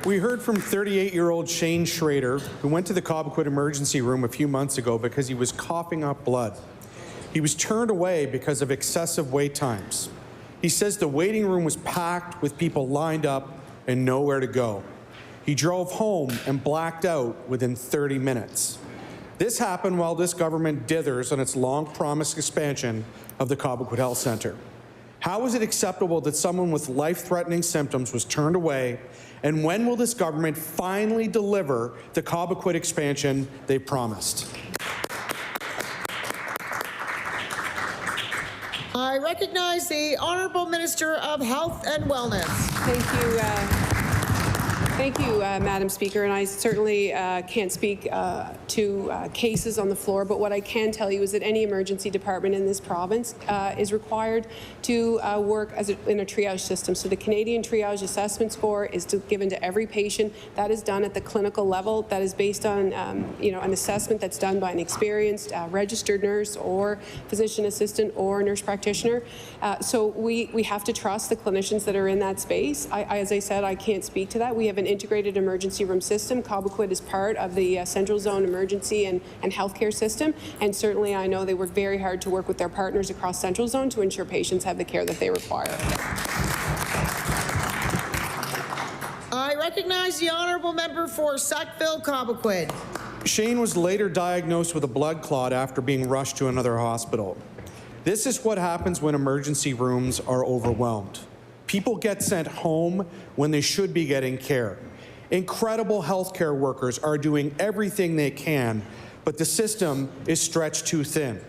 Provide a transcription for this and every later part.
We heard from 38-year-old Shane Schrader, who went to the Cobequid emergency room a few months ago because he was coughing up blood. He was turned away because of excessive wait times. He says the waiting room was packed with people lined up and nowhere to go. He drove home and blacked out within 30 minutes. This happened while this government dithers on its long-promised expansion of the Cobequid Health Centre. How is it acceptable that someone with life-threatening symptoms was turned away, and when will this government finally deliver the Cobequid expansion they promised? I recognize the Honourable Minister of Health and Wellness. Thank you, Madam Speaker, and I certainly can't speak to cases on the floor, but what I can tell you is that any emergency department in this province is required to work in a triage system. So the Canadian Triage Assessment Score is given to every patient. That is done at the clinical level. That is based on an assessment that's done by an experienced registered nurse or physician assistant or nurse practitioner. So we have to trust the clinicians that are in that space. As I said, I can't speak to that. We have an integrated emergency room system. Cobequid is part of the Central Zone emergency and healthcare system, and certainly I know they work very hard to work with their partners across Central Zone to ensure patients have the care that they require. I recognize the Honourable Member for Sackville-Cobequid. Shane was later diagnosed with a blood clot after being rushed to another hospital. This is what happens when emergency rooms are overwhelmed. People get sent home when they should be getting care. Incredible healthcare workers are doing everything they can, but the system is stretched too thin.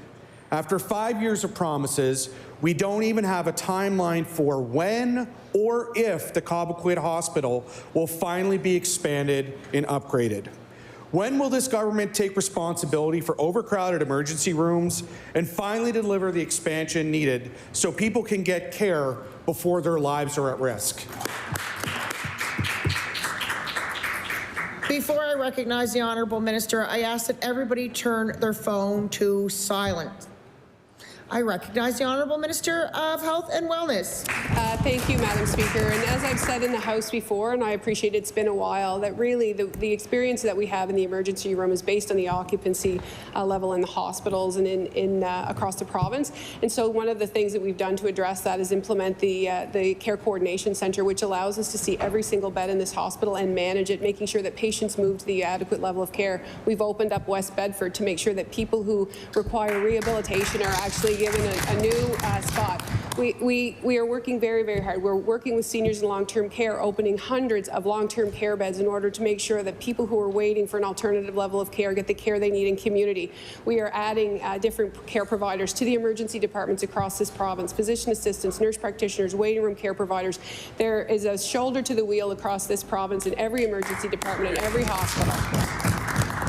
After 5 years of promises, we don't even have a timeline for when or if the Cobequid Hospital will finally be expanded and upgraded. When will this government take responsibility for overcrowded emergency rooms and finally deliver the expansion needed so people can get care before their lives are at risk? Before I recognize the Honourable Minister, I ask that everybody turn their phone to silent. I recognize the Honourable Minister of Health and Wellness. Thank you, Madam Speaker. And as I've said in the House before, and I appreciate it's been a while, that really the experience that we have in the emergency room is based on the occupancy level in the hospitals and across the province. And so one of the things that we've done to address that is implement the Care Coordination Centre, which allows us to see every single bed in this hospital and manage it, making sure that patients move to the adequate level of care. We've opened up West Bedford to make sure that people who require rehabilitation are actually given a new spot. We are working very, very hard. We're working with seniors in long-term care, opening hundreds of long-term care beds in order to make sure that people who are waiting for an alternative level of care get the care they need in community. We are adding different care providers to the emergency departments across this province, physician assistants, nurse practitioners, waiting room care providers. There is a shoulder to the wheel across this province in every emergency department and every hospital.